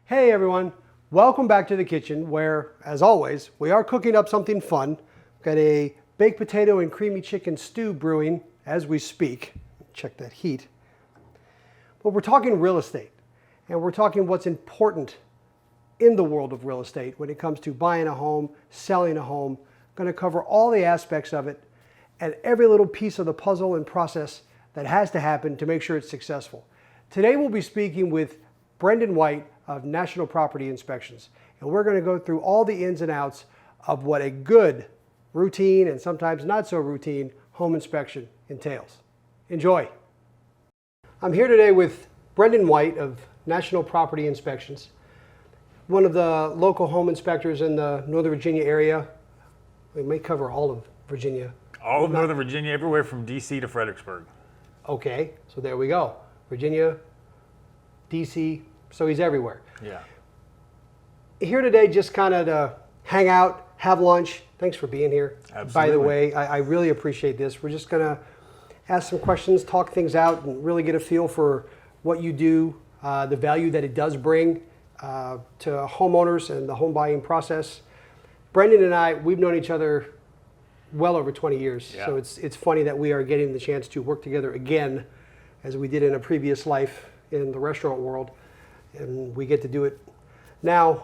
Hey everyone, welcome back to the kitchen where, as always, we are cooking up something fun. Got a baked potato and creamy chicken stew brewing as we speak. Check that heat. But we're talking real estate, and we're talking what's important in the world of real estate when it comes to buying a home, selling a home. Going to cover all the aspects of it and every little piece of the puzzle and process that has to happen to make sure it's successful. Today we'll be speaking with Brendan White of National Property Inspections, and we're going to go through all the ins and outs of what a good, routine, and sometimes not so routine home inspection entails. Enjoy. I'm here today with Brendan White of National Property Inspections, one of the local home inspectors in the Northern Virginia area. We may cover all of Virginia. All of Northern Virginia, everywhere from DC to Fredericksburg. Okay, so there we go. Virginia, DC, so he's everywhere. Yeah. Here today just kind of to hang out, have lunch. Thanks for being here. Absolutely. By the way, I really appreciate this. We're just going to ask some questions, talk things out, and really get a feel for what you do, the value that it does bring to homeowners and the home buying process. Brendan and I, we've known each other well over 20 years. Yeah. So it's funny that we are getting the chance to work together again as we did in a previous life in the restaurant world. And we get to do it now,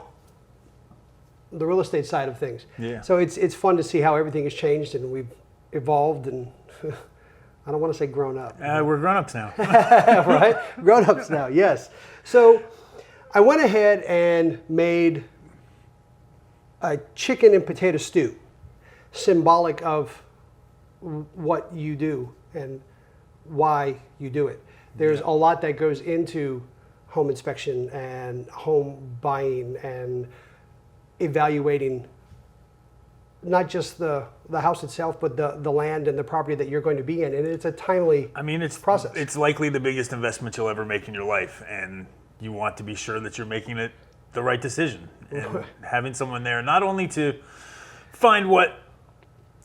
the real estate side of things. Yeah. So it's fun to see how everything has changed and we've evolved and I don't want to say grown up. We're grown-ups now. Right? Grown-ups now, yes. So I went ahead and made a chicken and potato stew, symbolic of what you do and why you do it. There's a lot that goes into home inspection and home buying and evaluating not just the house itself, but the land and the property that you're going to be in. And it's a timely process. It's likely the biggest investment you'll ever make in your life, and you want to be sure that you're making it the right decision. And having someone there not only to find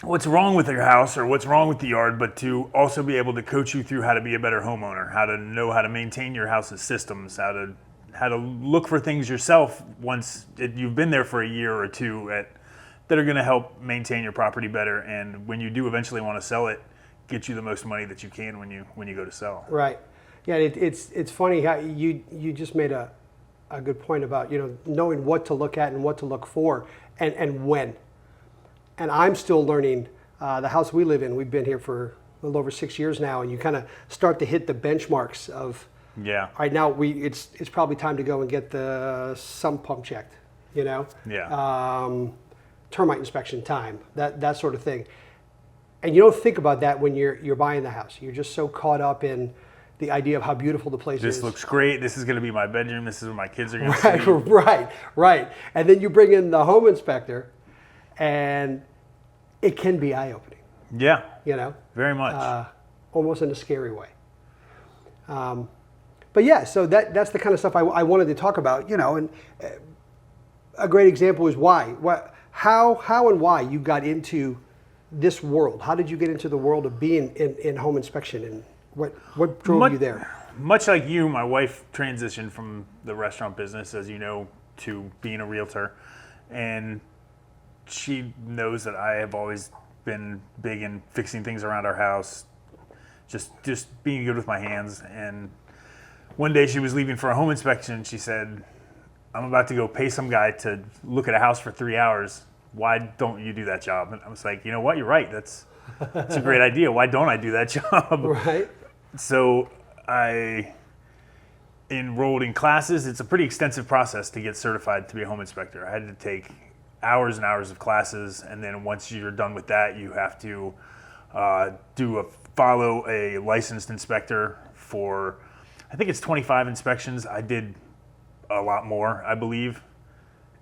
what's wrong with your house or what's wrong with the yard, but to also be able to coach you through how to be a better homeowner, how to know how to maintain your house's systems, how to look for things yourself once you've been there for a year or two that are going to help maintain your property better, and when you do eventually want to sell it, get you the most money that you can when you go to sell. Right. Yeah, it's funny how you just made a good point about knowing what to look at and what to look for and when. And I'm still learning. The house we live in, we've been here for a little over 6 years now, and you kind of start to hit the benchmarks of, yeah. All right, now it's probably time to go and get the sump pump checked, Yeah. Termite inspection time, that sort of thing. And you don't think about that when you're buying the house. You're just so caught up in the idea of how beautiful the place is. This looks great. This is going to be my bedroom. This is where my kids are going to sleep. Right. And then you bring in the home inspector, and it can be eye-opening. Yeah. Very much. Almost in a scary way. But yeah, so that's the kind of stuff I wanted to talk about. And a great example is how and why you got into this world. How did you get into the world of being in home inspection, and what drove you there? Much like you, my wife transitioned from the restaurant business, as you know, to being a realtor, and she knows that I have always been big in fixing things around our house, just being good with my hands. And one day she was leaving for a home inspection. She said, "I'm about to go pay some guy to look at a house for 3 hours. Why don't you do that job?" And I was like, you know what? You're right. That's a great idea. Why don't I do that job? Right. So I enrolled in classes. It's a pretty extensive process to get certified to be a home inspector. I had to take hours and hours of classes, and then once you're done with that, you have to follow a licensed inspector for, I think it's 25 inspections. I did a lot more, I believe.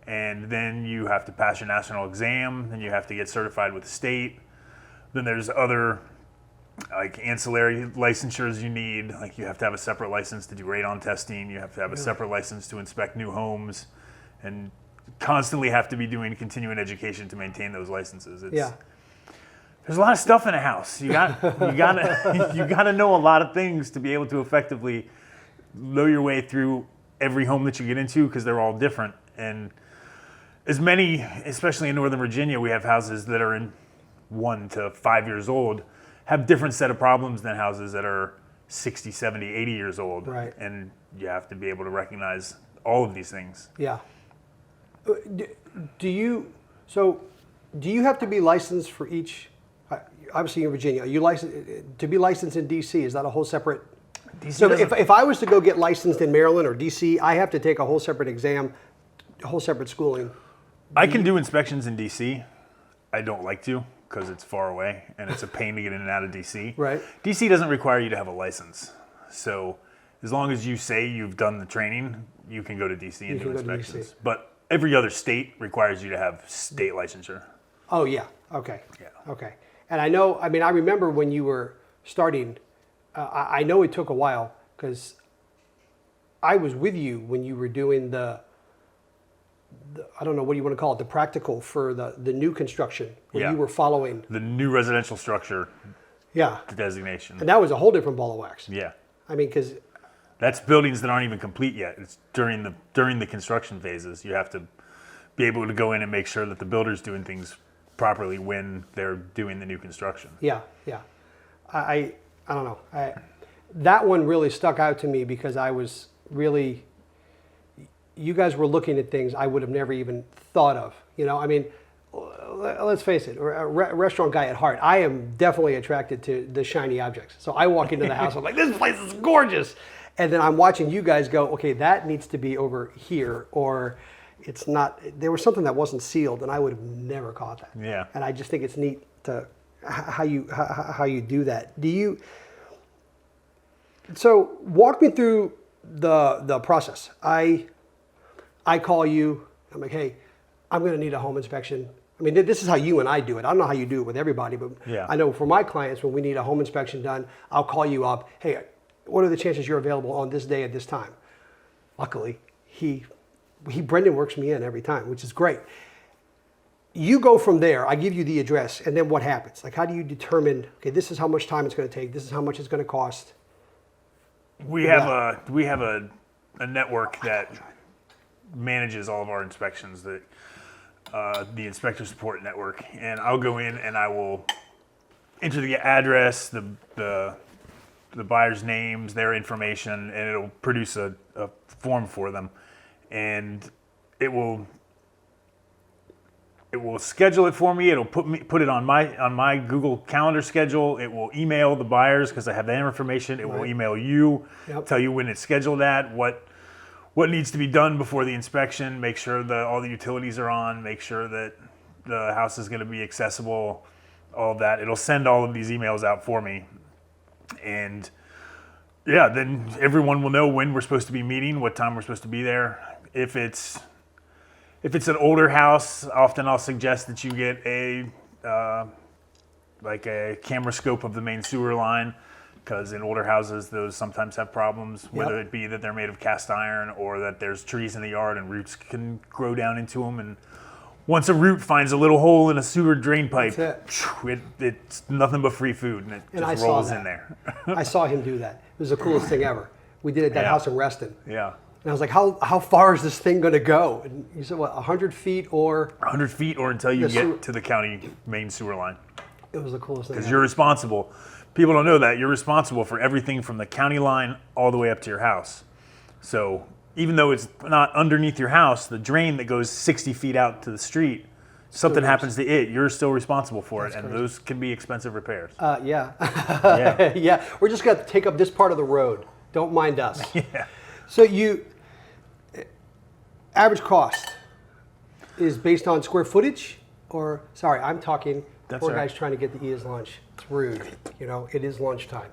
And then you have to pass your national exam, and you have to get certified with the state. Then there's other like ancillary licensures you need. Like you have to have a separate license to do radon testing. You have to have a separate license to inspect new homes, and constantly have to be doing continuing education to maintain those licenses. There's a lot of stuff in a house. You gotta know a lot of things to be able to effectively know your way through every home that you get into because they're all different. And as many, especially in Northern Virginia, we have houses that are in 1 to 5 years old, have different set of problems than houses that are 60, 70, 80 years old. Right. And you have to be able to recognize all of these things. Yeah. Do you have to be licensed for each? Obviously in Virginia, are you licensed to be licensed in DC? Is that a whole separate? DC So if I was to go get licensed in Maryland or DC, I have to take a whole separate exam, a whole separate schooling. I can do inspections in DC. I don't like to because it's far away and it's a pain to get in and out of DC. Right. DC doesn't require you to have a license. So as long as you say you've done the training, you can go to DC and do inspections. But every other state requires you to have state licensure. Oh yeah. Okay. Yeah. Okay. And I know. I mean, I remember when you were starting. I know it took a while because I was with you when you were doing the I don't know what you want to call it, the practical for the new construction. When Yeah. you were following. The new residential structure Yeah. designation. And that was a whole different ball of wax. Yeah. I mean, because That's buildings that aren't even complete yet. It's during the construction phases. You have to be able to go in and make sure that the builder's doing things properly when they're doing the new construction. yeah. I don't know. That one really stuck out to me because I was really. You guys were looking at things I would have never even thought of. You know, I mean, let's face it, a restaurant guy at heart, I am definitely attracted to the shiny objects. So I walk into the house, I'm like, this place is gorgeous. And then I'm watching you guys go, okay, that needs to be over here, or it's not. There was something that wasn't sealed, and I would have never caught that. Yeah. And I just think it's neat to how you do that. Do you? So walk me through the process. I call you. I'm like, hey, I'm going to need a home inspection. I mean, this is how you and I do it. I don't know how you do it with everybody, but Yeah. I know for my clients, when we need a home inspection done, I'll call you up. Hey, what are the chances you're available on this day at this time? Luckily, Brendan works me in every time, which is great. You go from there. I give you the address, and then what happens? Like, how do you determine? Okay, this is how much time it's going to take. This is how much it's going to cost. We have a network that manages all of our inspections, the inspector support network, and I'll go in and I will enter the address, the buyer's names, their information, and it'll produce a form for them, and it will schedule it for me. It'll put it on my Google Calendar schedule. It will email the buyers because I have their information. It will email you, tell you when it's scheduled at, what needs to be done before the inspection, make sure that all the utilities are on, make sure that the house is going to be accessible, all of that. It'll send all of these emails out for me. And yeah, then everyone will know when we're supposed to be meeting, what time we're supposed to be there. If it's an older house, often I'll suggest that you get a camera scope of the main sewer line, because in older houses, those sometimes have problems, whether it be that they're made of cast iron or that there's trees in the yard and roots can grow down into them. And once a root finds a little hole in a sewer drain pipe, it's nothing but free food, and it just rolls in there. I saw him do that. It was the coolest thing ever. We did it at that house in Reston. Yeah. And I was like, how far is this thing going to go? And he said, what, 100 feet or? 100 feet or until you get to the county main sewer line. It was the coolest thing. Because you're responsible. People don't know that. You're responsible for everything from the county line all the way up to your house. So even though it's not underneath your house, the drain that goes 60 feet out to the street, something happens to it, you're still responsible for it. And those can be expensive repairs. Yeah. Yeah. We're just going to take up this part of the road. Don't mind us. Yeah. So average cost is based on square footage, or sorry, I'm talking. Poor guy's trying to get to eat his lunch. It's rude, you know. It is lunchtime,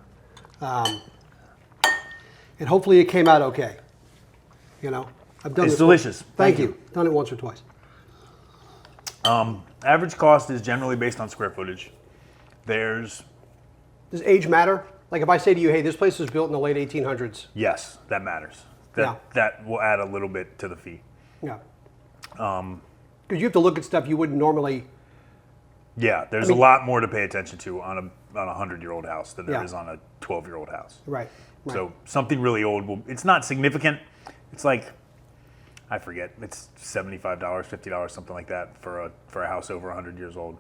and hopefully it came out okay. You know, I've done. It's delicious. Thank you. Done it once or twice. Average cost is generally based on square footage. Does age matter? Like if I say to you, hey, this place was built in the late 1800s. Yes, that matters. That will add a little bit to the fee. Yeah. Because you have to look at stuff you wouldn't normally. Yeah, there's a lot more to pay attention to on a 100-year-old house than there is on a 12-year-old house. Right. So something really old it's not significant. It's like, I forget, it's $75, $50, something like that for a house over 100 years old.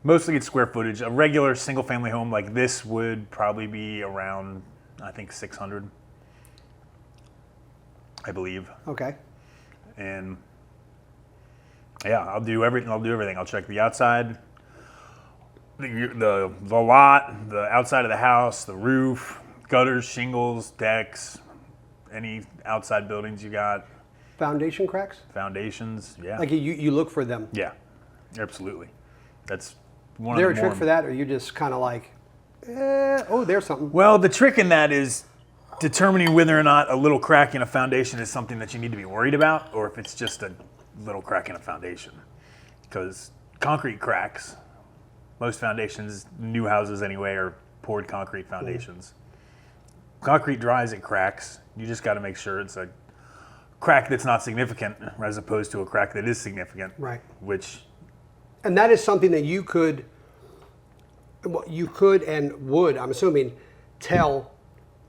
Mostly it's square footage. A regular single family home like this would probably be around, I think, 600, I believe. Okay. And yeah, I'll do everything. I'll check the outside, the lot, the outside of the house, the roof, gutters, shingles, decks, any outside buildings you got. Foundation cracks? Foundations, yeah. Like you look for them. Yeah, absolutely. That's one Is there of the a trick for that, or you just kind of like, oh, there's something? Well, the trick in that is determining whether or not a little crack in a foundation is something that you need to be worried about, or if it's just a little crack in a foundation. Because concrete cracks, most foundations, new houses anyway, are poured concrete foundations. Concrete dries, it cracks. You just got to make sure it's a crack that's not significant as opposed to a crack that is significant. Right. And that is something that you could and would, I'm assuming, tell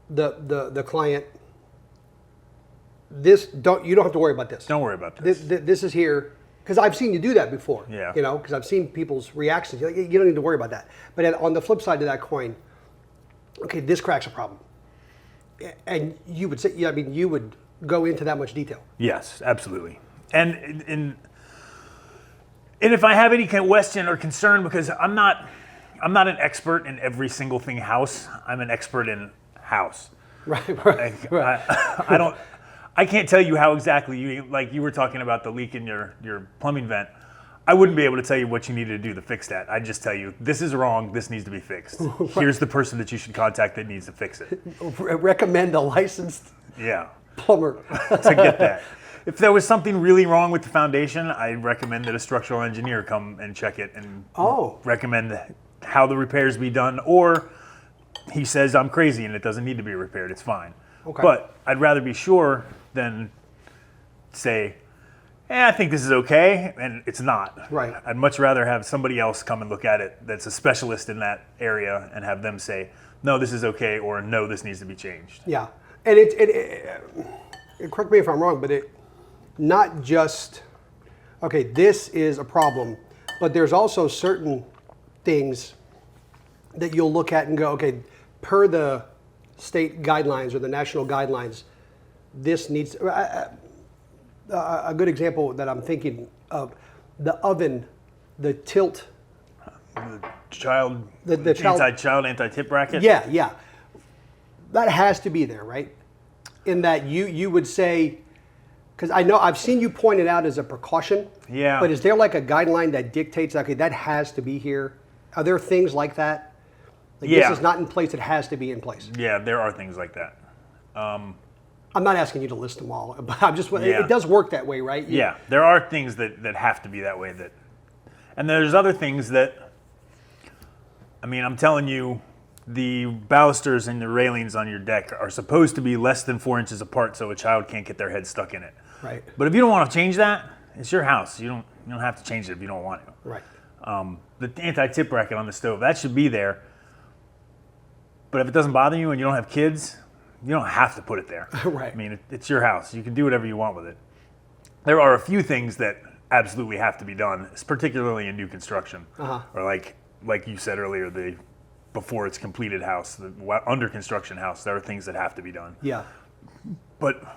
the client, you don't have to worry about this. Don't worry about this. This is here, because I've seen you do that before. Yeah. Because I've seen people's reactions. You don't need to worry about that. But on the flip side of that coin, okay, this crack's a problem. And you would say, you would go into that much detail. Yes, absolutely. And if I have any kind of question or concern, because I'm not an expert in every single thing house. I'm an expert in house. Right. I can't tell you how exactly you were talking about the leak in your plumbing vent. I wouldn't be able to tell you what you needed to do to fix that. I'd just tell you, this is wrong, this needs to be fixed. Right. Here's the person that you should contact that needs to fix it. Recommend a licensed plumber to get that. If there was something really wrong with the foundation, I'd recommend that a structural engineer come and check it and recommend how the repairs be done. Or he says, I'm crazy and it doesn't need to be repaired, it's fine. Okay. But I'd rather be sure than say, I think this is okay, and it's not. Right. I'd much rather have somebody else come and look at it that's a specialist in that area and have them say, no, this is okay, or no, this needs to be changed. Yeah. And correct me if I'm wrong, but not just, okay, this is a problem, but there's also certain things that you'll look at and go, okay, per the state guidelines or the national guidelines, this needs, a good example that I'm thinking of, the oven, the tilt. The child anti-tip bracket? Yeah. That has to be there, right? In that you would say, because I know I've seen you point it out as a precaution. Yeah. But is there like a guideline that dictates, okay, that has to be here? Are there things like that? Like this is not in place, it has to be in place. Yeah, there are things like that. I'm not asking you to list them all, but I'm just, it does work that way, right? Yeah, there are things that have to be that way. And there's other things that, I'm telling you, the balusters and the railings on your deck are supposed to be less than 4 inches apart so a child can't get their head stuck in it. Right. But if you don't want to change that, it's your house. You don't have to change it if you don't want to. Right. The anti-tip bracket on the stove, that should be there. But if it doesn't bother you and you don't have kids, you don't have to put it there. Right. It's your house. You can do whatever you want with it. There are a few things that absolutely have to be done, particularly in new construction. Or like you said earlier, before it's completed house, the under construction house, there are things that have to be done. Yeah. But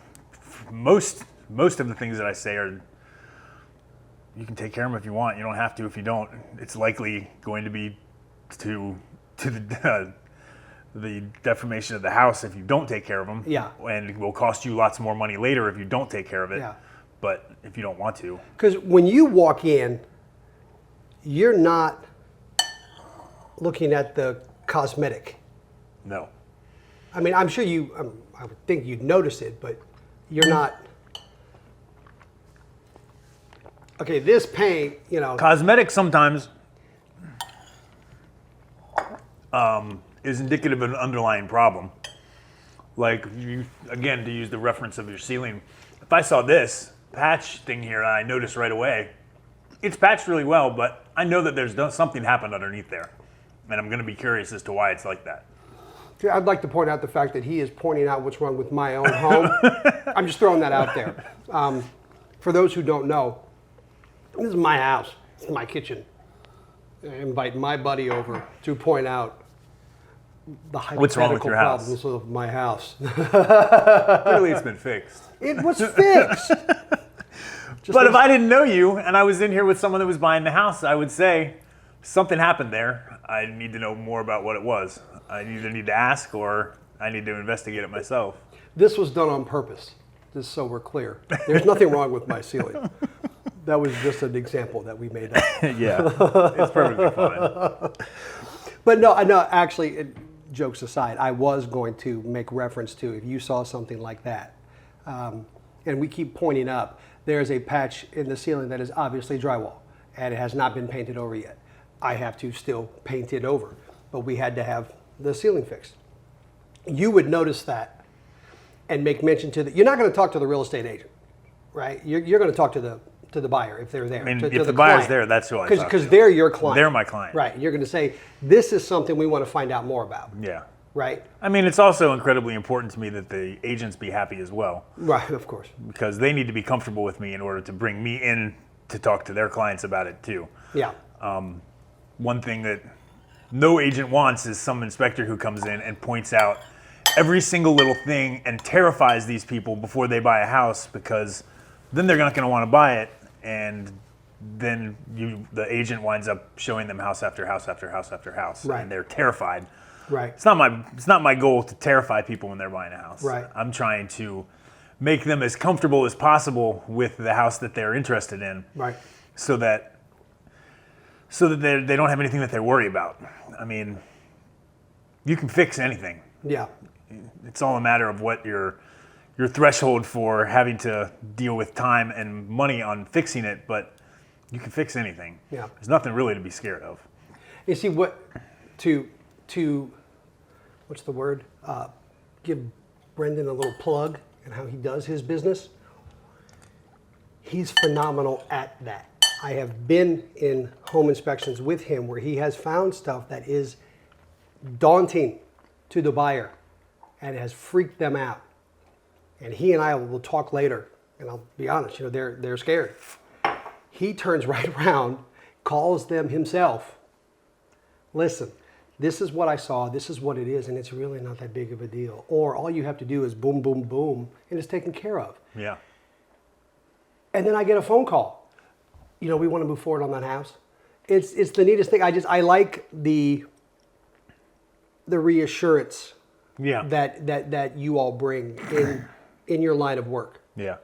most of the things that I say are, you can take care of them if you want. You don't have to if you don't. It's likely going to be to the defamation of the house if you don't take care of them. Yeah. And it will cost you lots more money later if you don't take care of it. Yeah. But if you don't want to. Because when you walk in, you're not looking at the cosmetic. No. I'm sure I would think you'd notice it, but you're not. Okay, this paint, Cosmetic sometimes is indicative of an underlying problem. Like, to use the reference of your ceiling, if I saw this patch thing here, I noticed right away, it's patched really well, but I know that there's something happened underneath there. And I'm going to be curious as to why it's like that. I'd like to point out the fact that he is pointing out what's wrong with my own home. I'm just throwing that out there. For those who don't know, this is my house. This is my kitchen. I invite my buddy over to point out the What's wrong with hypothetical your house? problems of my house. Clearly it's been fixed. It was fixed. But if I didn't know you and I was in here with someone that was buying the house, I would say something happened there. I need to know more about what it was. I either need to ask or I need to investigate it myself. This was done on purpose, just so we're clear. There's nothing wrong with my ceiling. That was just an example that we made up. Yeah, it's perfectly fine. But no, actually, jokes aside, I was going to make reference to if you saw something like that, and we keep pointing up, there's a patch in the ceiling that is obviously drywall, and it has not been painted over yet. I have to still paint it over, but we had to have the ceiling fixed. You would notice that and make mention to the, you're not going to talk to the real estate agent, right? You're going to talk to the buyer if they're there. I mean, to if the client. buyer's there, that's who I talk to. Because they're your client. They're my client. Right. You're going to say, this is something we want to find out more about. Yeah. Right? I mean, it's also incredibly important to me that the agents be happy as well. Right, of course. Because they need to be comfortable with me in order to bring me in to talk to their clients about it too. Yeah. One thing that no agent wants is some inspector who comes in and points out every single little thing and terrifies these people before they buy a house, because then they're not going to want to buy it, and then the agent winds up showing them house after house after house after house, right. and they're terrified. Right. It's not my goal to terrify people when they're buying a house. Right. I'm trying to make them as comfortable as possible with the house that they're interested in. Right. So that they don't have anything that they worry about. I mean, you can fix anything. Yeah. It's all a matter of what your threshold for having to deal with time and money on fixing it, but you can fix anything. Yeah. There's nothing really to be scared of. You see, what's the word? Give Brendan a little plug and how he does his business. He's phenomenal at that. I have been in home inspections with him where he has found stuff that is daunting to the buyer and has freaked them out. And he and I will talk later, and I'll be honest, they're scared. He turns right around, calls them himself. Listen, this is what I saw, this is what it is, and it's really not that big of a deal. Or all you have to do is boom, boom, boom, and it's taken care of. Yeah. And then I get a phone call. We want to move forward on that house. It's the neatest thing. I like the reassurance Yeah. that you all bring in your line of work. Yeah.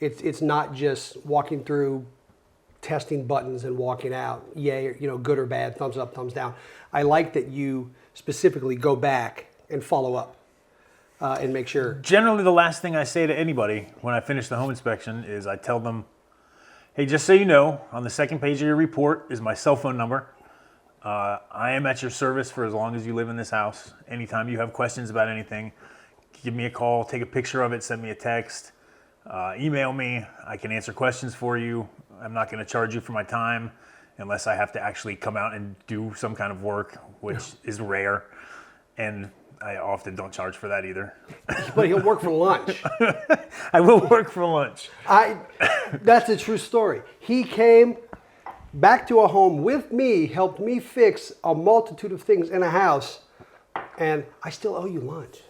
It's not just walking through, testing buttons and walking out. Yay, good or bad, thumbs up, thumbs down. I like that you specifically go back and follow up and make sure. Generally, the last thing I say to anybody when I finish the home inspection is I tell them, hey, just so you know, on the second page of your report is my cell phone number. I am at your service for as long as you live in this house. Anytime you have questions about anything, give me a call, take a picture of it, send me a text, email me. I can answer questions for you. I'm not going to charge you for my time unless I have to actually come out and do some kind of work, which is rare. And I often don't charge for that either. But he'll work for lunch. I will work for lunch. That's a true story. He came back to a home with me, helped me fix a multitude of things in a house, and I still owe you lunch.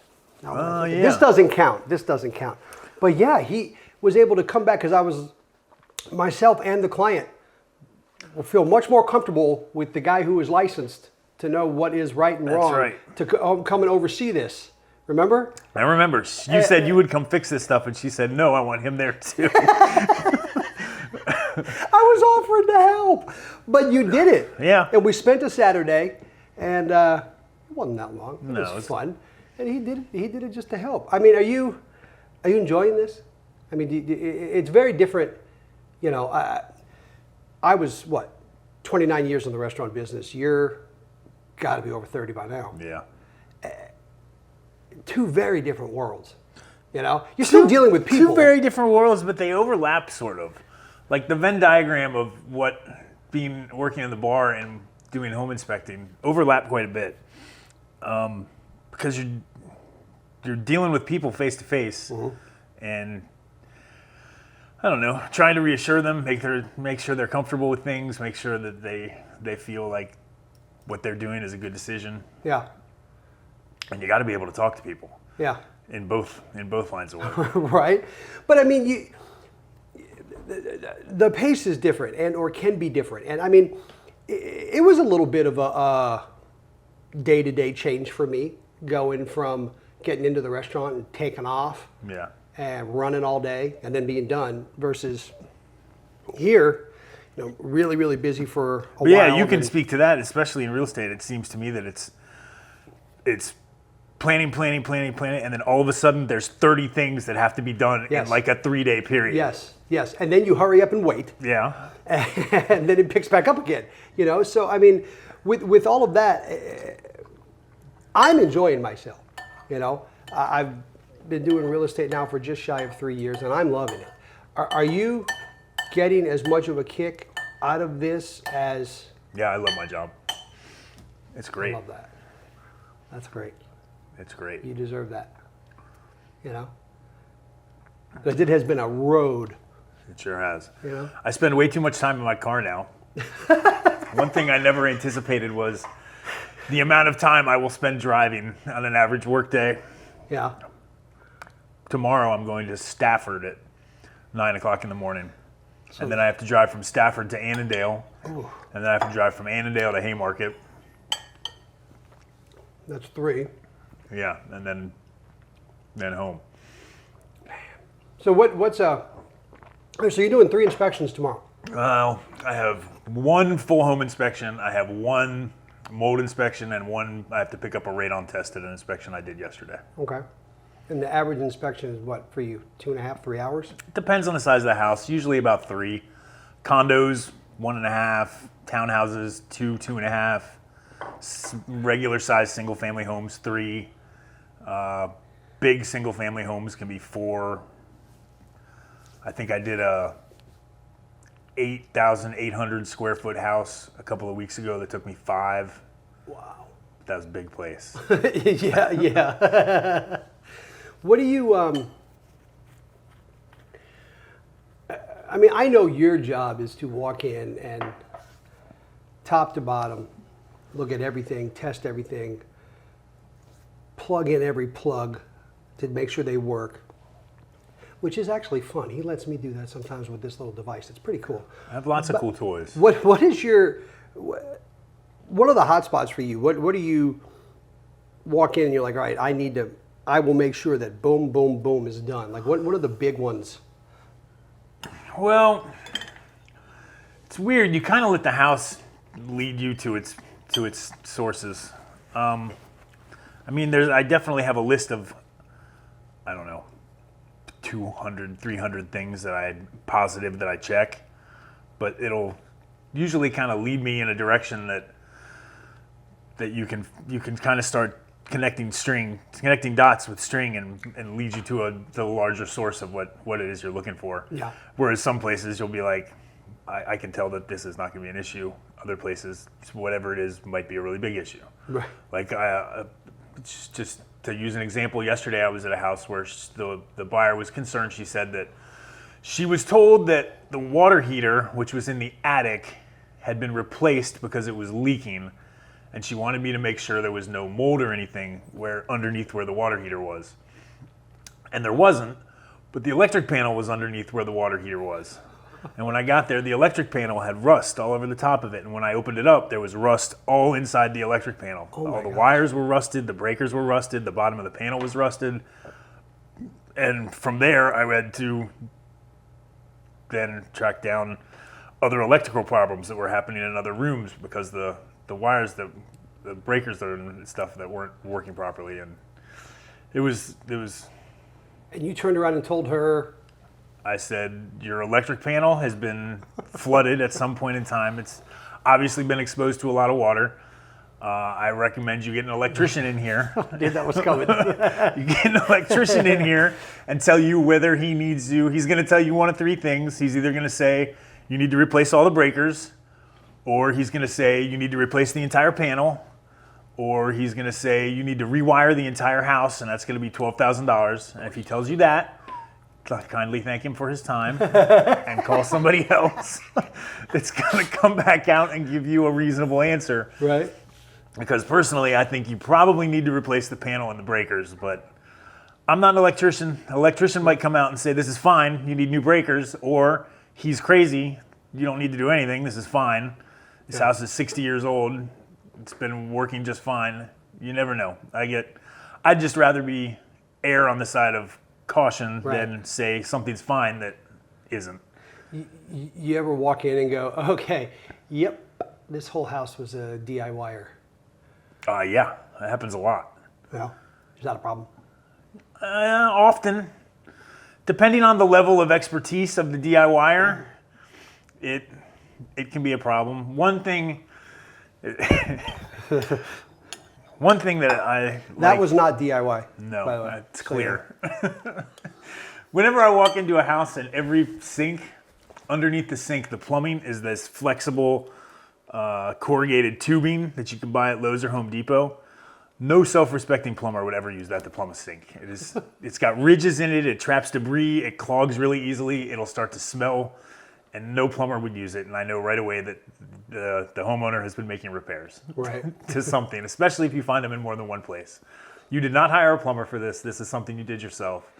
Yeah. This doesn't count. But yeah, he was able to come back because myself and the client will feel much more comfortable with the guy who is licensed to know what is right and wrong. That's right. To come and oversee this. Remember? I remember. You said you would come fix this stuff, and she said, no, I want him there too. I was offering to help, but you did it. Yeah. And we spent a Saturday, and it wasn't that long. It No, was fun, and he did it just to help. I mean, are you enjoying this? I mean, it's very different. I was 29 years in the restaurant business. You're got to be over 30 by now. Yeah. Two very different worlds. You're still dealing with people. Two very different worlds, but they overlap sort of. Like the Venn diagram of what working in the bar and doing home inspecting overlap quite a bit. because you're dealing with people face to face, and I don't know, trying to reassure them, make sure they're comfortable with things, make sure that they feel like what they're doing is a good decision. Yeah. And you got to be able to talk to people. Yeah. In both lines of work. Right. But I mean, the pace is different or can be different. And I mean, it was a little bit of a day-to-day change for me, going from getting into the restaurant and taking off. Yeah. And running all day and then being done, versus here, really, really busy for a while. Yeah, you can speak to that, especially in real estate. It seems to me that it's planning, and then all of a sudden there's 30 things that have to be done in like a 3-day period. Yes. And then you hurry up and wait. Yeah. And then it picks back up again. So I mean, with all of that, I'm enjoying myself. I've been doing real estate now for just shy of 3 years, and I'm loving it. Are you getting as much of a kick out of this as... Yeah, I love my job. It's great. I love that. That's great. It's great. You deserve that. Because it has been a road. It sure has. I spend way too much time in my car now. One thing I never anticipated was the amount of time I will spend driving on an average workday. Yeah. Tomorrow I'm going to Stafford at 9 o'clock in the morning. And then I have to drive from Stafford to Annandale. Ooh. And then I have to drive from Annandale to Haymarket. That's 3. Yeah, and then home. So so you're doing 3 inspections tomorrow? I have 1 full home inspection. I have 1 mold inspection, and 1 I have to pick up a radon test at an inspection I did yesterday. Okay. And the average inspection is what for you? 2.5, 3 hours? It depends on the size of the house. Usually about 3. Condos, 1.5. Townhouses, 2.5. Regular size single family homes, 3. Big single family homes can be 4. I think I did a 8,800 square foot house a couple of weeks ago that took me 5. Wow. That was a big place. Yeah. What do you, I mean, I know your job is to walk in and top to bottom, look at everything, test everything, plug in every plug to make sure they work, which is actually fun. He lets me do that sometimes with this little device. It's pretty cool. I have lots of cool toys. What is what are the hot spots for you? What do you walk in and you're like, all right, I will make sure that boom, boom, boom is done. Like what are the big ones? Well, it's weird. You kind of let the house lead you to its sources. I mean, I definitely have a list of, I don't know, 200, 300 things that I'm positive that I check, but it'll usually kind of lead me in a direction that you can kind of start connecting dots with string and lead you to the larger source of what it is you're looking for. Yeah. Whereas some places you'll be like, I can tell that this is not going to be an issue. Other places, whatever it is, might be a really big issue. Right. Like just to use an example, yesterday I was at a house where the buyer was concerned. She said that she was told that the water heater, which was in the attic, had been replaced because it was leaking, and she wanted me to make sure there was no mold or anything underneath where the water heater was. And there wasn't, but the electric panel was underneath where the water heater was. And when I got there, the electric panel had rust all over the top of it. And when I opened it up, there was rust all inside the electric panel. All the wires were rusted, the breakers were rusted, the bottom of the panel was rusted. And from there, I had to then track down other electrical problems that were happening in other rooms because the wires, the breakers and stuff that weren't working properly. And it was. And you turned around and told her? I said, your electric panel has been flooded at some point in time. It's obviously been exposed to a lot of water. I recommend you get an electrician in here. I knew that was coming. You get an electrician in here and tell you whether he needs you. He's going to tell you one of 3 things. He's either going to say, you need to replace all the breakers, or he's going to say, you need to replace the entire panel, or he's going to say you need to rewire the entire house, and that's going to be $12,000. And if he tells you that, kindly thank him for his time and call somebody else that's going to come back out and give you a reasonable answer. Right. Because personally, I think you probably need to replace the panel and the breakers, but I'm not an electrician. An electrician might come out and say, this is fine, you need new breakers, or he's crazy, you don't need to do anything, this is fine. This house is 60 years old, it's been working just fine. You never know. I'd just rather be err on the side of caution than say something's fine that isn't. You ever walk in and go, okay, yep, this whole house was a DIYer? Yeah, that happens a lot. Yeah, is that a problem? Often, depending on the level of expertise of the DIYer, it can be a problem. One thing that I that was not DIY. No, by the way. that's clear. Whenever I walk into a house and every sink, underneath the sink, the plumbing is this flexible corrugated tubing that you can buy at Lowe's or Home Depot. No self-respecting plumber would ever use that to plumb a sink. It's got ridges in it, it traps debris, it clogs really easily, it'll start to smell, and no plumber would use it. And I know right away that the homeowner has been making repairs to something, especially if you find them in more than one place. You did not hire a plumber for this. This is something you did yourself.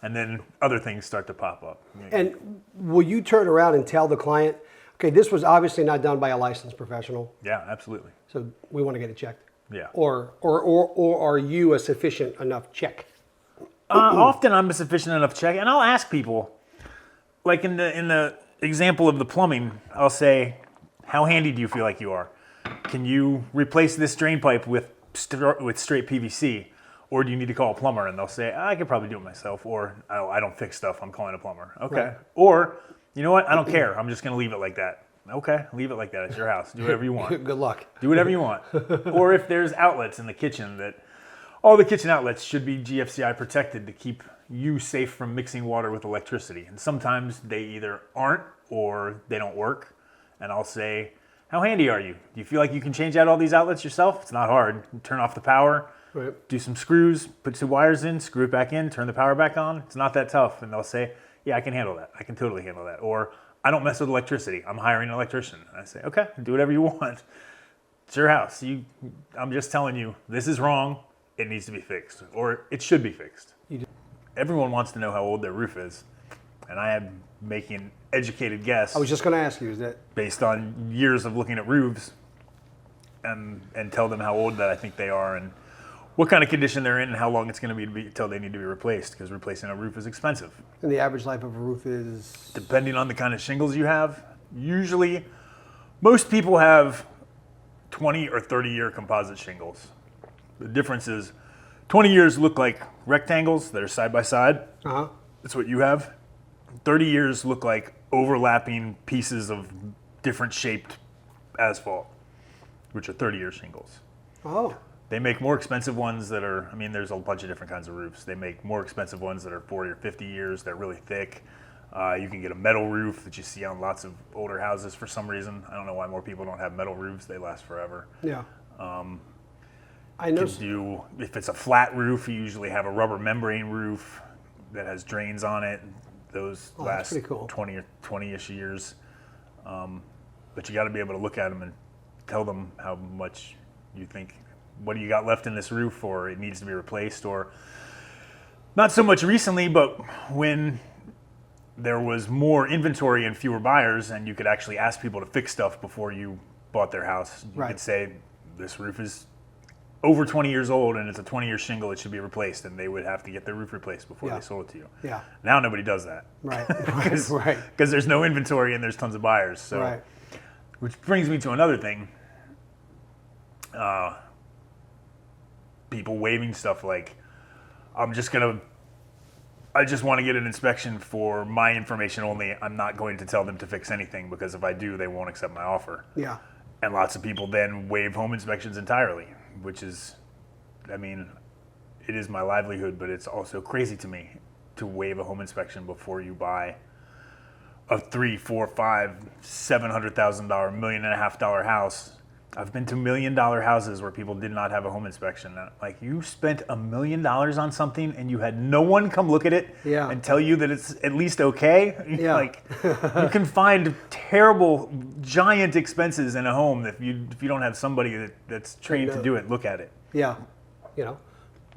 And then other things start to pop up. And will you turn around and tell the client, okay, this was obviously not done by a licensed professional, Yeah, absolutely. so we want to get it checked? Yeah. Or are you a sufficient enough check? Often I'm a sufficient enough check, and I'll ask people, like in the example of the plumbing, I'll say, how handy do you feel like you are? Can you replace this drain pipe with straight PVC? Or do you need to call a plumber? And they'll say, I could probably do it myself. Or, oh, I don't fix stuff, I'm calling a plumber. Okay. Right. Or, you know what, I don't care, I'm just gonna leave it like that. Okay, leave it like that, it's your house, do whatever you want. Good luck. Do whatever you want. Or if there's outlets in the kitchen, that all the kitchen outlets should be GFCI protected to keep you safe from mixing water with electricity. And sometimes they either aren't or they don't work. And I'll say, how handy are you? Do you feel like you can change out all these outlets yourself? It's not hard. Turn off the power, do some screws, put some wires in, screw it back in, turn the power back on. It's not that tough. And they'll say, yeah, I can handle that. I can totally handle that. Or I don't mess with electricity. I'm hiring an electrician. And I say, okay, do whatever you want. It's your house. I'm just telling you, this is wrong. It needs to be fixed, or it should be fixed. Everyone wants to know how old their roof is, and I am making an educated guess. I was just going to ask you, is that based on years of looking at roofs, and tell them how old that I think they are, and what kind of condition they're in, and how long it's going to be until they need to be replaced, because replacing a roof is expensive. and the average life of a roof is? Depending on the kind of shingles you have, usually most people have 20 or 30-year composite shingles. The difference is 20 years look like rectangles that are side by side. Uh-huh. That's what you have. 30 years look like overlapping pieces of different shaped asphalt, which are 30-year shingles. Oh. They make more expensive ones that are, there's a bunch of different kinds of roofs. They make more expensive ones that are 40 or 50 years. They're really thick. You can get a metal roof that you see on lots of older houses for some reason. I don't know why more people don't have metal roofs. They last forever. Yeah. I know. If it's a flat roof, you usually have a rubber membrane roof that has drains on it. Those last pretty cool. 20-ish years. But you got to be able to look at them and tell them how much you think, what do you got left in this roof, or it needs to be replaced, or not so much recently, but when there was more inventory and fewer buyers, and you could actually ask people to fix stuff before you bought their house. You could say, this roof is over 20 years old and it's a 20-year shingle, it should be replaced, and they would have to get their roof replaced before they sold it to you. Yeah. Now nobody does that. Right. Because there's no inventory and there's tons of buyers. So, which brings me to another thing. People waiving stuff like, I just want to get an inspection for my information only. I'm not going to tell them to fix anything, because if I do, they won't accept my offer. Yeah. And lots of people then waive home inspections entirely, which is, it is my livelihood, but it's also crazy to me to waive a home inspection before you buy a $300,000, $400,000, $500,000, $1.5 million house. I've been to $1 million houses where people did not have a home inspection. Like, you spent $1 million on something and you had no one come look at it Yeah. and tell you that it's at least okay. Yeah. Like, you can find terrible, giant expenses in a home if you don't have somebody that's trained to do it. Look at it. Yeah. You know.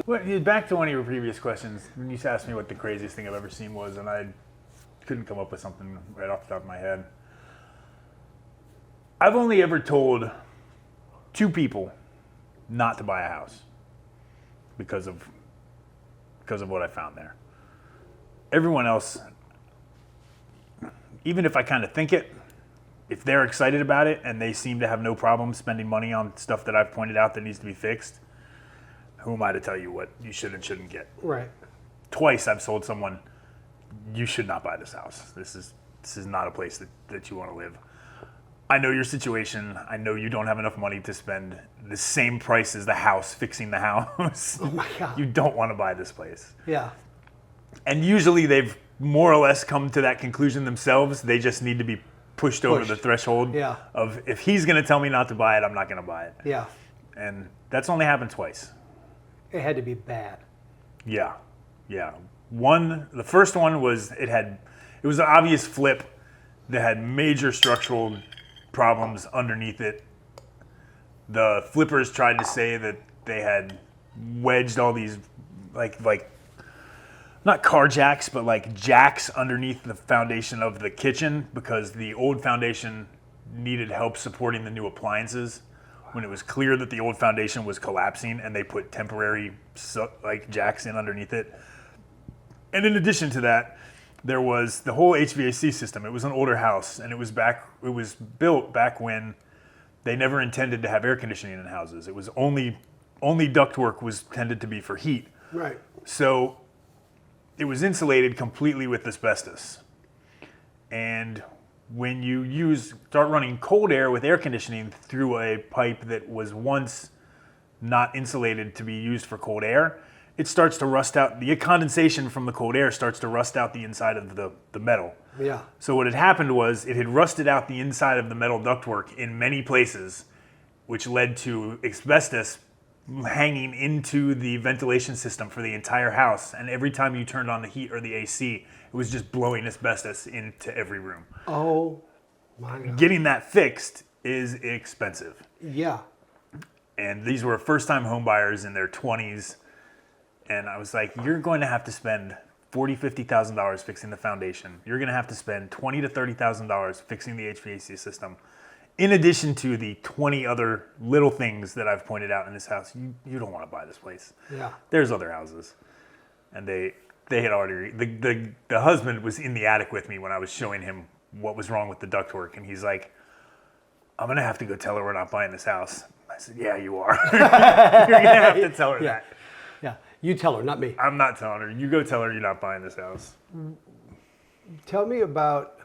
Well, back to one of your previous questions, when you asked me what the craziest thing I've ever seen was, and I couldn't come up with something right off the top of my head. I've only ever told 2 people not to buy a house because of what I found there. Everyone else, even if I kind of think it, if they're excited about it and they seem to have no problem spending money on stuff that I've pointed out that needs to be fixed, who am I to tell you what you should and shouldn't get? Right. Twice I've sold someone, you should not buy this house. This is not a place that you want to live. I know your situation. I know you don't have enough money to spend the same price as the house fixing the house. Oh my God. You don't want to buy this place. Yeah. And usually they've more or less come to that conclusion themselves. They just need to be pushed over the threshold of, if he's going to tell me not to buy it, I'm not going to buy it. Yeah. And that's only happened twice. It had to be bad. Yeah. The first one was, it was an obvious flip that had major structural problems underneath it. The flippers tried to say that they had wedged all these like not car jacks, but like jacks underneath the foundation of the kitchen, because the old foundation needed help supporting the new appliances when it was clear that the old foundation was collapsing, and they put temporary like jacks in underneath it. And in addition to that, there was the whole HVAC system. It was an older house, and it was built back when they never intended to have air conditioning in houses. It was only ductwork was tended to be for heat. Right. So it was insulated completely with asbestos. And when you start running cold air with air conditioning through a pipe that was once not insulated to be used for cold air, it starts to rust out. The condensation from the cold air starts to rust out the inside of the metal. Yeah. So what had happened was, it had rusted out the inside of the metal ductwork in many places, which led to asbestos hanging into the ventilation system for the entire house. And every time you turned on the heat or the AC, it was just blowing asbestos into every room. Oh my God. Getting that fixed is expensive. Yeah. And these were first-time home buyers in their 20s. And I was like, you're going to have to spend $40,000, $50,000 fixing the foundation. You're going to have to spend $20,000 to $30,000 fixing the HVAC system. In addition to the 20 other little things that I've pointed out in this house, you don't want to buy this place. Yeah. There's other houses. And they had already, the husband was in the attic with me when I was showing him what was wrong with the ductwork. And he's like, I'm going to have to go tell her we're not buying this house. I said, yeah, you are. You're going to have to tell her that. Yeah. You tell her, not me. I'm not telling her. You go tell her you're not buying this house. Tell me about,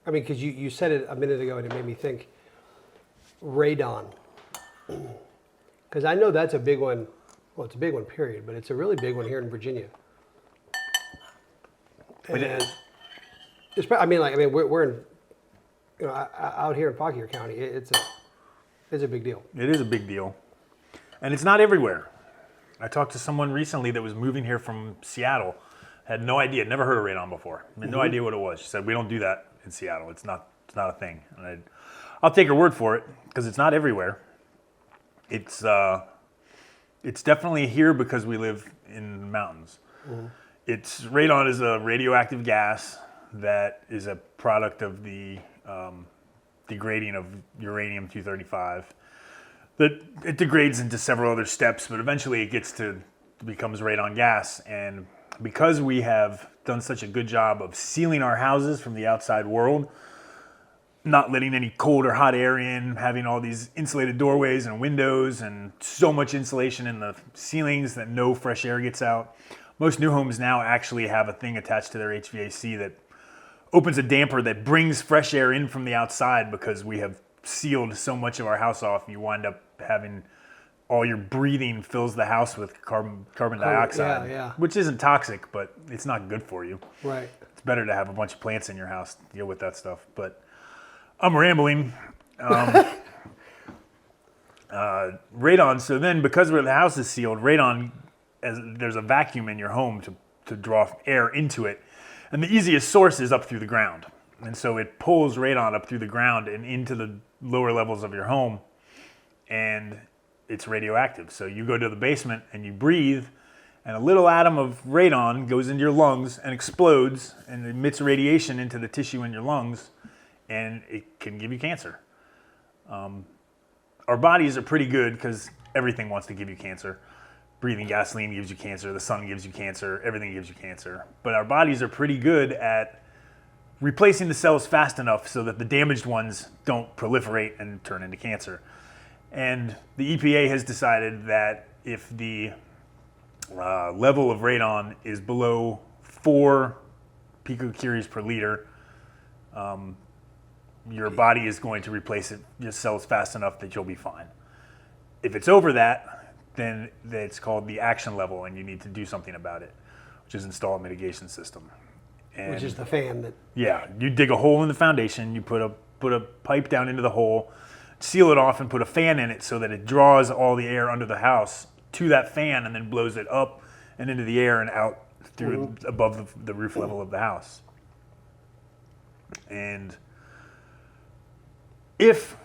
I mean, because you said it a minute ago and it made me think, radon. Because I know that's a big one. Well, it's a big one, period, but it's a really big one here in Virginia. And we're in, out here in Fauquier County. It's a big deal. It is a big deal. And it's not everywhere. I talked to someone recently that was moving here from Seattle, had no idea, never heard of radon before, had no idea what it was. She said, we don't do that in Seattle. It's not a thing. And I'll take her word for it, because it's not everywhere. It's definitely here because we live in the mountains. Radon is a radioactive gas that is a product of the degrading of uranium-235. That it degrades into several other steps, but eventually it becomes radon gas. And because we have done such a good job of sealing our houses from the outside world, not letting any cold or hot air in, having all these insulated doorways and windows and so much insulation in the ceilings that no fresh air gets out, most new homes now actually have a thing attached to their HVAC that opens a damper that brings fresh air in from the outside, because we have sealed so much of our house off. You wind up having all your breathing fills the house with carbon dioxide, which isn't toxic, but it's not good for you. Right. It's better to have a bunch of plants in your house to deal with that stuff. But I'm rambling. radon. So then, because where the house is sealed, radon, there's a vacuum in your home to draw air into it, and the easiest source is up through the ground, and so it pulls radon up through the ground and into the lower levels of your home, and it's radioactive. So you go to the basement and you breathe, and a little atom of radon goes into your lungs and explodes and emits radiation into the tissue in your lungs, and it can give you cancer. Our bodies are pretty good because everything wants to give you cancer. Breathing gasoline gives you cancer, the sun gives you cancer, everything gives you cancer. But our bodies are pretty good at replacing the cells fast enough so that the damaged ones don't proliferate and turn into cancer. And the EPA has decided that if the level of radon is below 4 picocuries per liter, your body is going to replace your cells fast enough that you'll be fine. If it's over that, then it's called the action level, and you need to do something about it, which is install a mitigation system. And which is the fan that. yeah, you dig a hole in the foundation, you put a pipe down into the hole, seal it off, and put a fan in it so that it draws all the air under the house to that fan, and then blows it up and into the air and out through above the roof level of the house. And if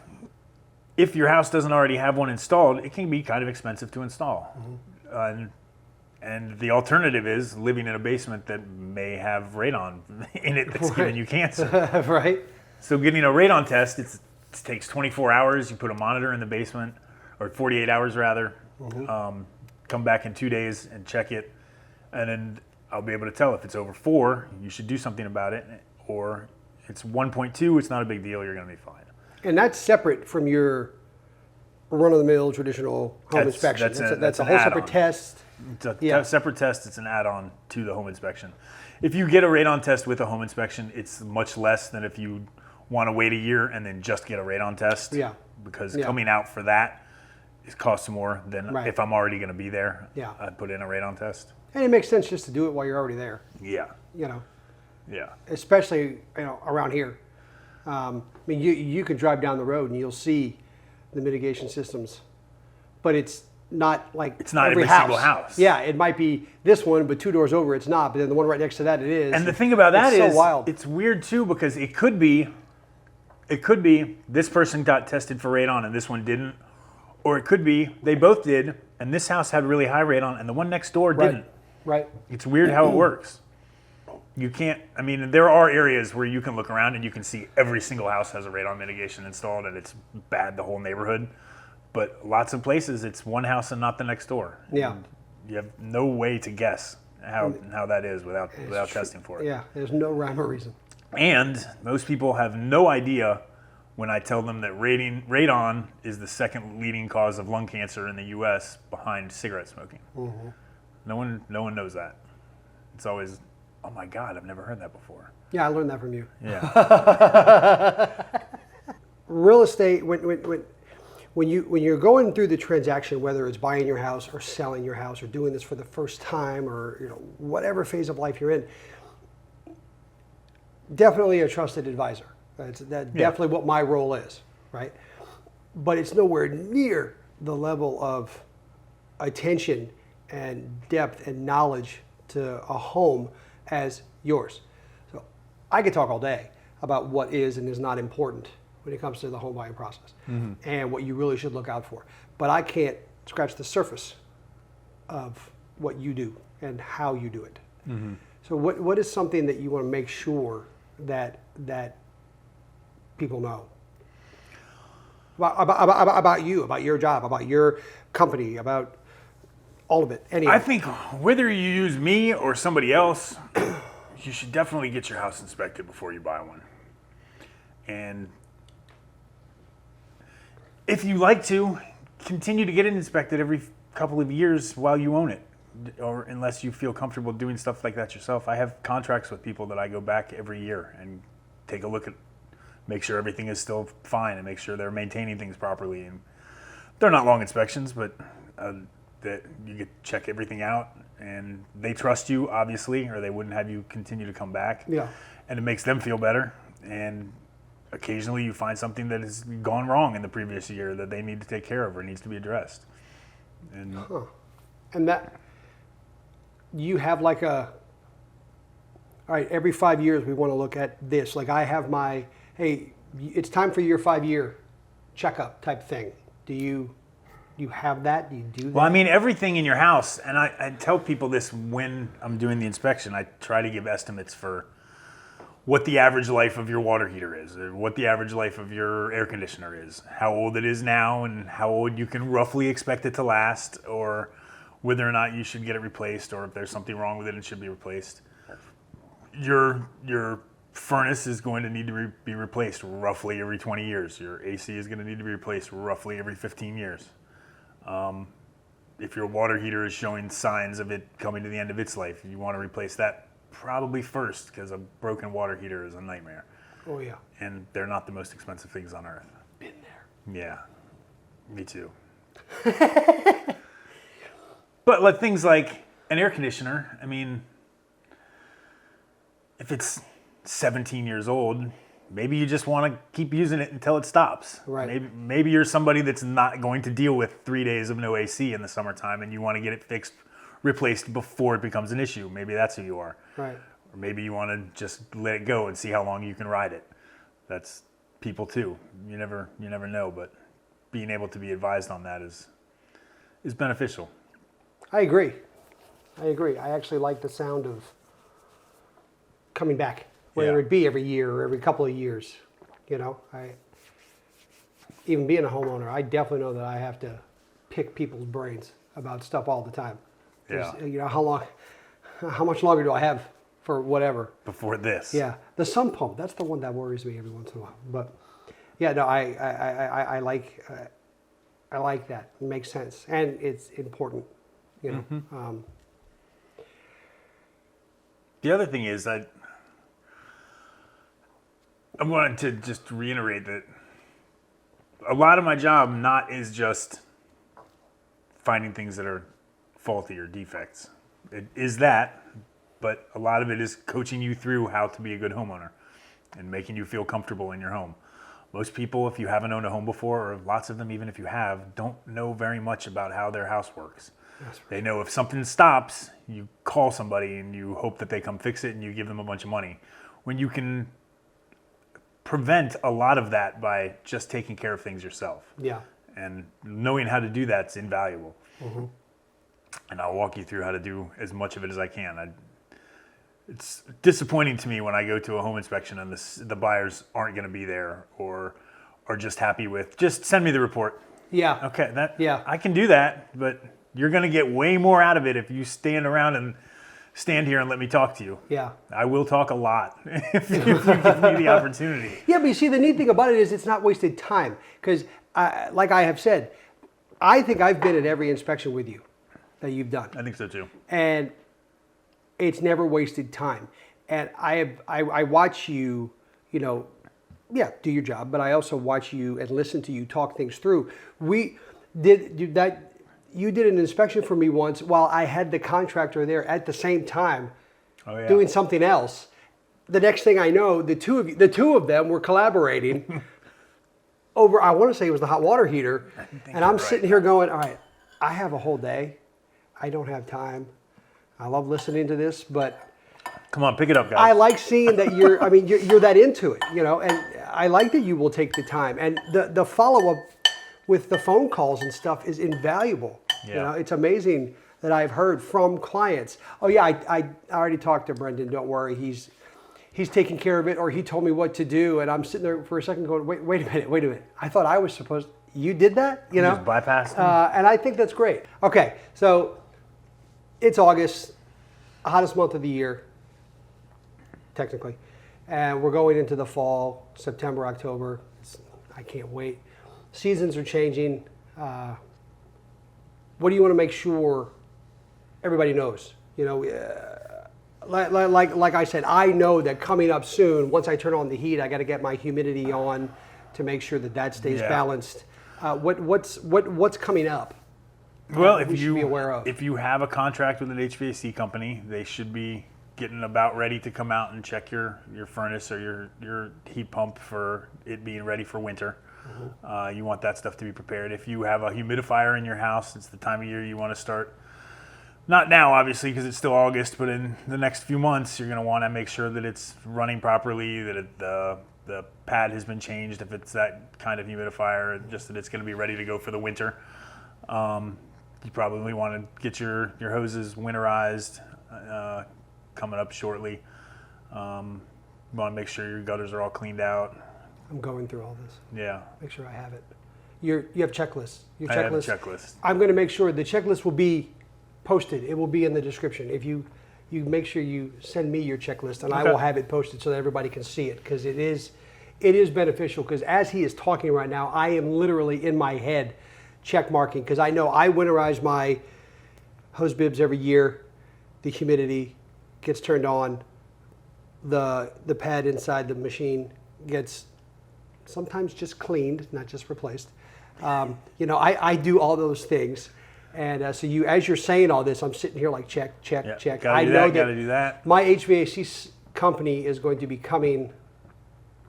your house doesn't already have one installed, it can be kind of expensive to install. And the alternative is living in a basement that may have radon in it that's giving you cancer. Right. So getting a radon test, it takes 24 hours. You put a monitor in the basement, or 48 hours rather. Come back in 2 days and check it. And then I'll be able to tell if it's over 4, you should do something about it. Or it's 1.2, it's not a big deal, you're going to be fine. And that's separate from your run-of-the-mill traditional home inspection. That's a whole separate test. It's a separate test. It's an add-on to the home inspection. If you get a radon test with a home inspection, it's much less than if you want to wait a year and then just get a radon test. Yeah. Because coming out for that, it costs more than if I'm already going to be there. Yeah. I'd put in a radon test. And it makes sense just to do it while you're already there. Yeah. Yeah. Especially around here. I mean, you can drive down the road and you'll see the mitigation systems, but it's not like it's not every single house. Yeah, it might be this one, but 2 doors over it's not. But then the one right next to that it is. And the thing about that is, so wild. It's weird too because it could be this person got tested for radon and this one didn't, or it could be they both did and this house had really high radon and the one next door didn't. Right. It's weird how it works. You can't, I mean, there are areas where you can look around and you can see every single house has a radon mitigation installed and it's bad the whole neighborhood. But lots of places, it's one house and not the next door. Yeah. And you have no way to guess how that is without testing for it. Yeah, there's no rhyme or reason. And most people have no idea when I tell them that radon is the second leading cause of lung cancer in the U.S. behind cigarette smoking. No one knows that. It's always, oh my God, I've never heard that before. Yeah, I learned that from you. Yeah. Real estate, when you're going through the transaction, whether it's buying your house or selling your house or doing this for the first time or whatever phase of life you're in, definitely a trusted advisor. That's definitely what my role is, right? But it's nowhere near the level of attention and depth and knowledge to a home as yours. So I could talk all day about what is and is not important when it comes to the home buying process and what you really should look out for. But I can't scratch the surface of what you do and how you do it. So what is something that you want to make sure that people know about you, about your job, about your company, about all of it? I think whether you use me or somebody else, you should definitely get your house inspected before you buy one. And if you like to, continue to get it inspected every couple of years while you own it, or unless you feel comfortable doing stuff like that yourself. I have contracts with people that I go back every year and take a look at, make sure everything is still fine and make sure they're maintaining things properly. And they're not long inspections, but that you get to check everything out, and they trust you, obviously, or they wouldn't have you continue to come back. Yeah. And it makes them feel better. And occasionally you find something that has gone wrong in the previous year that they need to take care of or needs to be addressed. And And that, you have like all right, every 5 years we want to look at this. Like I have my, hey, it's time for your 5-year checkup type thing. Do you have that? Do you do that? well, I mean, everything in your house, and I tell people this when I'm doing the inspection, I try to give estimates for what the average life of your water heater is, or what the average life of your air conditioner is, how old it is now, and how old you can roughly expect it to last, or whether or not you should get it replaced, or if there's something wrong with it and should be replaced. Your furnace is going to need to be replaced roughly every 20 years. Your AC is going to need to be replaced roughly every 15 years. If your water heater is showing signs of it coming to the end of its life, you want to replace that probably first, because a broken water heater is a nightmare. Oh yeah. And they're not the most expensive things on earth. Been there. Yeah, me too. But like things like an air conditioner, I mean, if it's 17 years old, maybe you just want to keep using it until it stops. Right. Maybe you're somebody that's not going to deal with 3 days of no AC in the summertime, and you want to get it fixed, replaced before it becomes an issue. Maybe that's who you are. Right. Or maybe you want to just let it go and see how long you can ride it. That's people too. You never know, but being able to be advised on that is beneficial. I agree. I actually like the sound of coming back, whether Yeah. it be every year or every couple of years. You know, even being a homeowner, I definitely know that I have to pick people's brains about stuff all the time. Yeah. You know, how much longer do I have for whatever? Before this. Yeah, the sump pump, that's the one that worries me every once in a while. But yeah, no, I like that. It makes sense, and it's important. You know. Mm-hmm. The other thing is I wanted to just reiterate that a lot of my job is just finding things that are faulty or defects. It is that, but a lot of it is coaching you through how to be a good homeowner and making you feel comfortable in your home. Most people, if you haven't owned a home before, or lots of them even if you have, don't know very much about how their house works. They know if something stops, you call somebody and you hope that they come fix it and you give them a bunch of money. When you can prevent a lot of that by just taking care of things yourself. Yeah. And knowing how to do that's invaluable. Mm-hmm. And I'll walk you through how to do as much of it as I can. It's disappointing to me when I go to a home inspection and the buyers aren't going to be there or are just happy with, just send me the report. Yeah. Okay, Yeah. I can do that, but you're going to get way more out of it if you stand around and stand here and let me talk to you. Yeah. I will talk a lot if you give me the opportunity. Yeah, but you see, the neat thing about it is it's not wasted time. Because, like I have said, I think I've been at every inspection with you that you've done. I think so too. And it's never wasted time. And I watch you, you know, yeah, do your job, but I also watch you and listen to you talk things through. You did an inspection for me once while I had the contractor there at the same time doing something else. The next thing I know, the two of them were collaborating over, I want to say it was the hot water heater. And I'm sitting here going, all right, I have a whole day. I don't have time. I love listening to this, but come on, pick it up, guys. I like seeing that you're that into it, you know, and I like that you will take the time. And the follow-up with the phone calls and stuff is invaluable. Yeah. You know, it's amazing that I've heard from clients, oh yeah, I already talked to Brendan, don't worry, he's taking care of it, or he told me what to do, and I'm sitting there for a second going, wait a minute, I thought I was supposed, you did that? You know? Just bypassed them. And I think that's great. Okay, so it's August, hottest month of the year, technically, and we're going into the fall, September, October. I can't wait. Seasons are changing. What do you want to make sure everybody knows? You know, like I said, I know that coming up soon, once I turn on the heat, I got to get my humidity on to make sure that stays balanced. What's coming up? Well, if we should be aware of. if you have a contract with an HVAC company, they should be getting about ready to come out and check your furnace or your heat pump for it being ready for winter. You want that stuff to be prepared. If you have a humidifier in your house, it's the time of year you want to start. Not now, obviously, because it's still August, but in the next few months, you're going to want to make sure that it's running properly, that the pad has been changed if it's that kind of humidifier, just that it's going to be ready to go for the winter. You probably want to get your hoses winterized coming up shortly. You want to make sure your gutters are all cleaned out. I'm going through all this. Yeah. Make sure I have it. You have checklists. Your I have a checklist. I'm going to make sure the checklist will be posted. It will be in the description. If you make sure you send me your checklist, and I will have it posted so that everybody can see it, because it is beneficial. Because as he is talking right now, I am literally in my head check marking, because I know I winterize my hose bibs every year. The humidity gets turned on. The pad inside the machine gets sometimes just cleaned, not just replaced. I do all those things. And so as you're saying all this, I'm sitting here like check. I know gotta do that. My HVAC company is going to be coming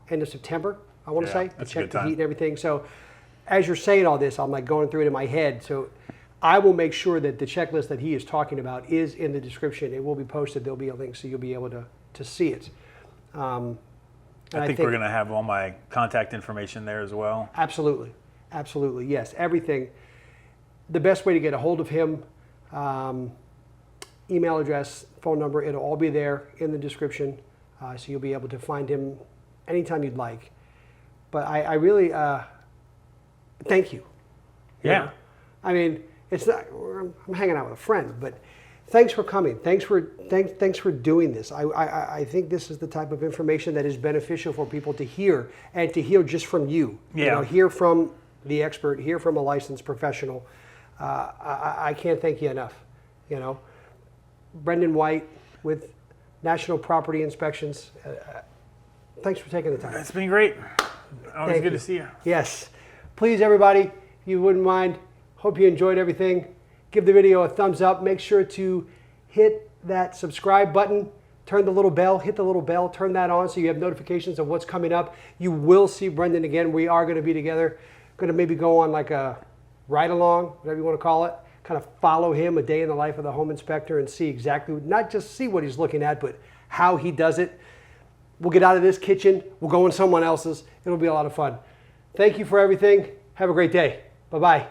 end of September, I want to say, to check the heat and everything. So as you're saying all this, I'm like going through it in my head. So I will make sure that the checklist that he is talking about is in the description. It will be posted. There'll be a link so you'll be able to see it. I think we're going to have all my contact information there as well. Absolutely. Yes, everything. The best way to get a hold of him, email address, phone number, it'll all be there in the description. So you'll be able to find him anytime you'd like. But I really thank you. Yeah. I mean, it's not, I'm hanging out with a friend, but thanks for coming. Thanks for doing this. I think this is the type of information that is beneficial for people to hear, and to hear just from you. Yeah. Hear from the expert, hear from a licensed professional. I can't thank you enough. Brendan White with National Property Inspections. Thanks for taking the time. It's been great. Always good to see you. Yes. Please, everybody, if you wouldn't mind, hope you enjoyed everything. Give the video a thumbs up. Make sure to hit that subscribe button. Hit the little bell, turn that on so you have notifications of what's coming up. You will see Brendan again. We are going to be together. Going to maybe go on like a ride along, whatever you want to call it. Kind of follow him, a day in the life of the home inspector, and see exactly, not just see what he's looking at, but how he does it. We'll get out of this kitchen. We'll go in someone else's. It'll be a lot of fun. Thank you for everything. Have a great day. Bye-bye.